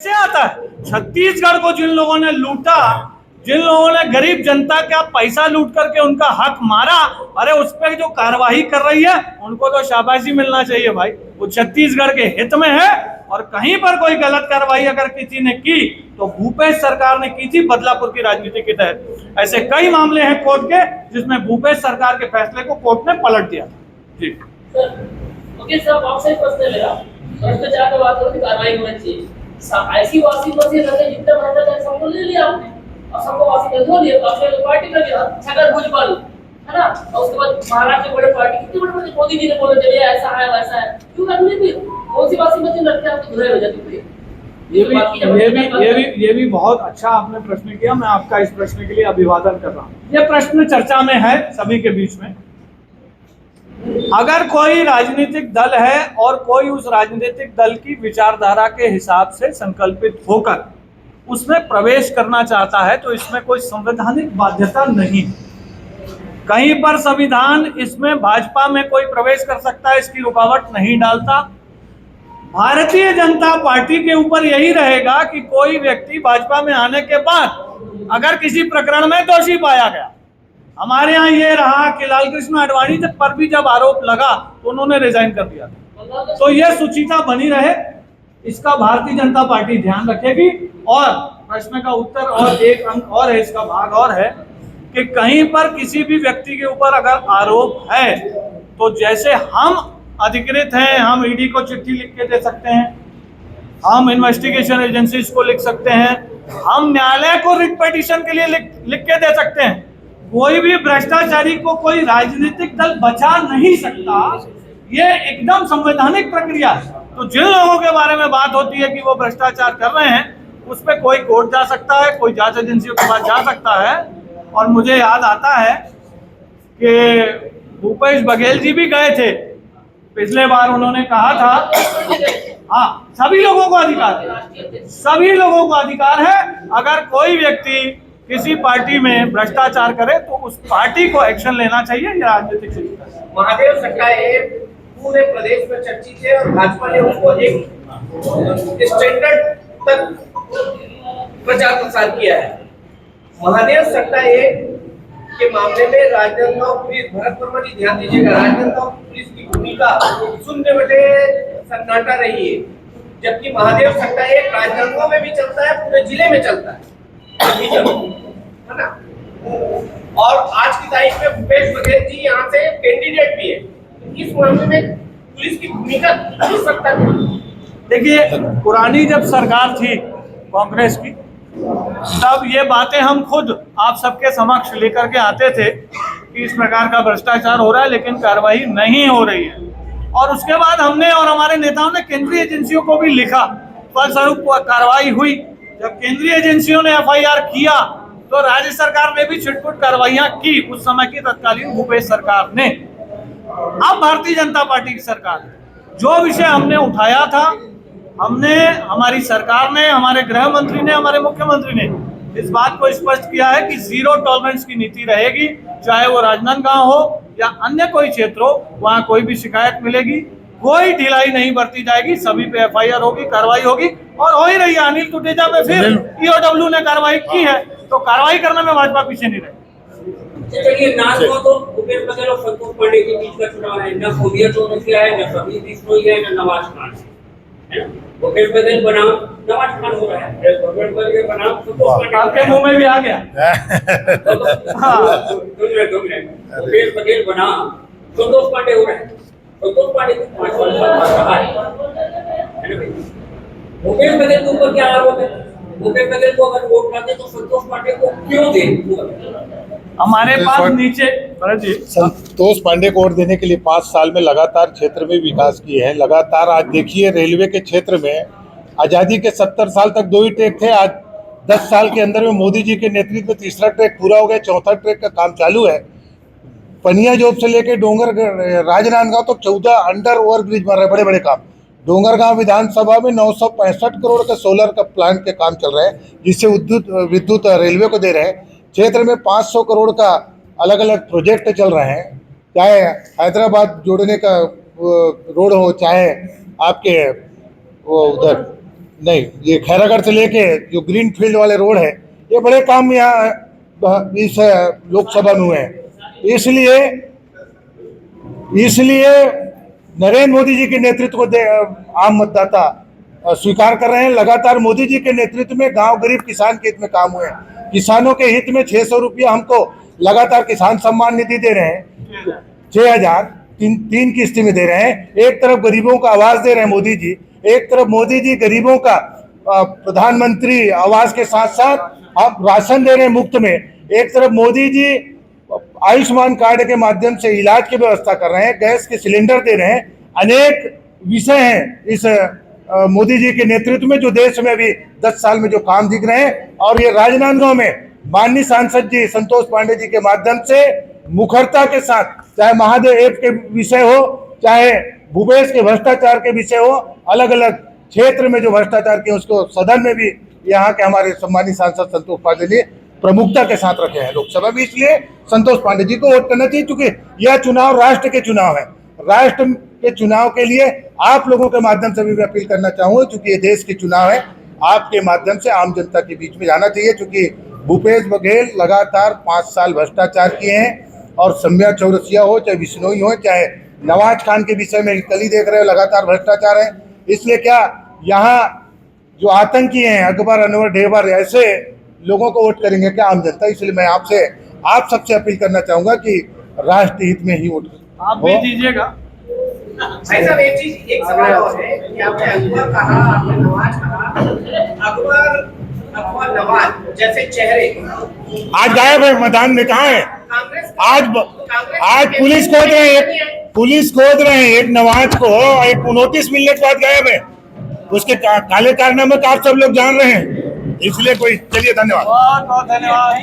से आता है। छत्तीसगढ़ को जिन लोगों ने लूटा, जिन लोगों ने गरीब जनता का पैसा लूट करके उनका हक मारा, अरे उस पर जो कार्रवाई कर रही है उनको तो शाबाशी मिलना चाहिए भाई। वो छत्तीसगढ़ के हित में है। और कहीं पर कोई गलत कार्रवाई अगर किसी ने की तो भूपेश सरकार ने की थी बदलापुर की राजनीति के तहत। ऐसे कई मामले हैं कोर्ट के जिसमें भूपेश सरकार के फैसले को कोर्ट ने पलट दिया था। जी ओके सर, आपसे प्रश्न मेरा भ्रष्टाचार की बात होती कार्रवाई होनी चाहिए। ऐसी वासी बसी रहते जितना भ्रष्टाचार सबको ले लिया आपने और सबको वासी धो लिया, आपने पार्टी कर दिया छगन भुजबल, है ना। और उसके बाद महाराष्ट्र के बड़े पार्टी कितने बड़े मोदी जी ने बोले थे ऐसा है वैसा है, क्यों करनी थी? कौन सी वासी बसी लड़के आपको धुरे हो जाती थी? ये भी बहुत अच्छा आपने प्रश्न किया। मैं आपका इस प्रश्न के लिए अभिवादन कर रहा हूँ। ये प्रश्न चर्चा में है सभी के बीच में। अगर कोई राजनीतिक दल है और कोई उस राजनीतिक दल की विचारधारा के हिसाब से संकल्पित होकर उसमें प्रवेश करना चाहता है तो इसमें कोई संवैधानिक बाध्यता नहीं। कहीं पर संविधान इसमें भाजपा में कोई प्रवेश कर सकता है, इसकी रुकावट नहीं डालता। भारतीय जनता पार्टी के ऊपर यही रहेगा कि कोई व्यक्ति भाजपा में आने के बाद अगर किसी प्रकरण में दोषी पाया गया, हमारे यहाँ ये रहा कि लालकृष्ण आडवाणी पर भी जब आरोप लगा तो उन्होंने रिजाइन कर दिया था। तो ये सुचिता बनी रहे, इसका भारतीय जनता पार्टी ध्यान रखेगी। और प्रश्न का उत्तर और एक अंक और है, इसका भाग और है कि कहीं पर किसी भी व्यक्ति के ऊपर अगर आरोप है तो जैसे हम अधिकृत हैं, हम ईडी को चिट्ठी लिख के दे सकते हैं, हम इन्वेस्टिगेशन एजेंसीज को लिख सकते हैं, हम न्यायालय को रिट पिटीशन के लिए लिख के दे सकते हैं। कोई भी भ्रष्टाचारी को कोई राजनीतिक दल बचा नहीं सकता। ये एकदम संवैधानिक प्रक्रिया है। तो जिन लोगों के बारे में बात होती है कि वो भ्रष्टाचार कर रहे हैं, उस पर कोई कोर्ट जा सकता है, कोई जांच एजेंसियों के पास जा सकता है। और मुझे याद आता है कि भूपेश बघेल जी भी गए थे पिछले बार। उन्होंने कहा था हाँ, सभी लोगों को अधिकार है, सभी लोगों को अधिकार है। अगर कोई व्यक्ति किसी पार्टी में भ्रष्टाचार करे तो उस पार्टी को एक्शन लेना चाहिए। ये राजनीतिक सिस्टम। महादेव सट्टाए पूरे प्रदेश में चर्चित है और भाजपा ने उसको एक स्टैंडर्ड तक प्रचार प्रसार किया है। महादेव सट्टाए के मामले में राजनांदगांव पुलिस, भरत वर्मा जी ध्यान दीजिएगा, राजनांदगांव पुलिस की भूमिका शून्य बटे सन्नाटा रही है। जबकि महादेव सट्टाए राजनांदगांव में भी चलता है, पूरे जिले में चलता है ना। और आज की तारीख में भूपेश बघेल जी यहाँ से कैंडिडेट भी है। इस मामले में पुलिस की भूमिका हो सकता है। देखिए, पुरानी जब सरकार थी कांग्रेस की, तब ये बातें हम खुद आप सबके समक्ष लेकर के आते थे कि इस प्रकार का भ्रष्टाचार हो रहा है लेकिन कार्रवाई नहीं हो रही है। और उसके बाद हमने और हमारे नेताओं ने केंद्रीय एजेंसियों को भी लिखा, फलस्वरूप कार्रवाई हुई। जब केंद्रीय एजेंसियों ने एफआईआर किया तो राज्य सरकार ने भी छिटपुट कार्रवाइयां की, उस समय की तत्कालीन भूपेश सरकार ने। अब भारतीय जनता पार्टी की सरकार, जो विषय हमने उठाया था, हमने, हमारी सरकार ने, हमारे गृह मंत्री ने, हमारे मुख्यमंत्री ने इस बात को स्पष्ट किया है कि जीरो टॉलरेंस की नीति रहेगी। चाहे वो राजनांदगांव हो या अन्य कोई क्षेत्र हो, वहां कोई भी शिकायत मिलेगी, कोई ढिलाई नहीं बरती जाएगी, सभी पे एफआईआर होगी, कार्रवाई होगी। और हो ही रही है। अनिल टुटेजा पे फिर ईओडब्ल्यू ने कार्रवाई की है, तो कार्रवाई करने में भाजपा पीछे नहीं रहेगी। चलिए, नाचो तो भूपेश बघेल और संतोष पांडे के बीच का चुनाव है। न सोवियत किया है, न सभी बिश्नोई है, न नवाज खान है। भूपेश बघेल बनाम नवाज खान हो रहा है, भूपेश बघेल बनाम संतोष पांडे। आपके मुंह में भी आ गया। भूपेश बघेल बनाम संतोष पांडे हो रहा है। संतोष पांडे को 5 साल रहा है। भूपेश बघेल के ऊपर क्या आरोप है? भूपेश बघेल को अगर वोट पाते तो संतोष पांडे को क्यों दे? हमारे पास नीचे संतोष पांडे को वोट देने के लिए 5 साल में लगातार क्षेत्र में विकास किए हैं। लगातार आज देखिए, रेलवे के क्षेत्र में आज़ादी के 70 साल तक 2 ही ट्रैक थे। आज 10 साल के अंदर में मोदी जी के नेतृत्व में 3रा ट्रैक पूरा हो गया, 4था ट्रैक का काम चालू है। पनिया जोब से लेके डोंगर राजनांदगांव तो 14 अंडर ओवर ब्रिज बन रहे, बड़े बड़े काम। डोंगरगांव विधानसभा में 965 करोड़ का सोलर का प्लांट के काम चल रहे हैं, जिससे विद्युत रेलवे को दे रहे हैं। क्षेत्र में 500 करोड़ का अलग अलग प्रोजेक्ट चल रहे हैं, चाहे हैदराबाद जोड़ने का रोड हो, चाहे आपके वो उधर नहीं, ये खैरागढ़ से लेके जो ग्रीन फील्ड वाले रोड है, ये बड़े काम यहाँ इस लोकसभा में हुए हैं। इसलिए नरेंद्र मोदी जी के नेतृत्व को आम मतदाता स्वीकार कर रहे हैं। लगातार मोदी जी के नेतृत्व में गांव गरीब किसान के हित में काम हुए हैं। किसानों के हित में 600 रुपया हमको लगातार किसान सम्मान निधि दे रहे हैं, 6,000 तीन किस्ती में दे रहे हैं। एक तरफ गरीबों का आवास दे रहे हैं मोदी जी, एक तरफ मोदी जी गरीबों का प्रधानमंत्री आवास के साथ साथ आप राशन दे रहे हैं मुफ्त में। एक तरफ मोदी जी आयुष्मान कार्ड के माध्यम से इलाज की व्यवस्था कर रहे हैं, गैस के सिलेंडर दे रहे हैं। अनेक विषय हैं इस मोदी जी के नेतृत्व में जो देश में अभी 10 साल में जो काम दिख रहे हैं। और ये राजनांदगांव में माननीय सांसद जी संतोष पांडे जी के माध्यम से मुखरता के साथ, चाहे महादेव ऐप के विषय हो, चाहे भूपेश के भ्रष्टाचार के विषय हो, अलग अलग क्षेत्र में जो भ्रष्टाचार के उसको सदन में भी यहाँ के हमारे सम्मानित सांसद संतोष पांडे जी प्रमुखता के साथ रखे हैं लोकसभा में। इसलिए संतोष पांडे जी को वोट करना चाहिए, क्योंकि यह चुनाव राष्ट्र के चुनाव है। राष्ट्र के चुनाव के लिए आप लोगों के माध्यम से भी मैं अपील करना चाहूंगा, क्योंकि ये देश के चुनाव है, आपके माध्यम से आम जनता के बीच में जाना चाहिए। क्योंकि भूपेश बघेल लगातार 5 साल भ्रष्टाचार किए हैं, और सम्या चौरसिया हो, चाहे बिश्नोई हो, चाहे नवाज खान के विषय में कल ही देख रहे हो लगातार भ्रष्टाचार है। इसलिए क्या यहाँ जो आतंकी हैं अकबर अनवर ढेबर, ऐसे लोगों को वोट करेंगे क्या आम जनता? इसलिए मैं आप सबसे अपील करना चाहूंगा कि राष्ट्र हित में ही वोट आप भी दीजिएगा। भाई साहब एक सवाल और है कि आपने अकबर कहा, आपने नवाज कहा। अकबर नवाज जैसे चेहरे आज गायब है मैदान में, कहाँ है? आज पुलिस खोद रहे हैं एक नवाज को, एक नोटिस मिलने के बाद गायब है। उसके काले कारनामे का आप सब लोग जान रहे हैं। इसलिए चलिए, धन्यवाद। बहुत बहुत धन्यवाद।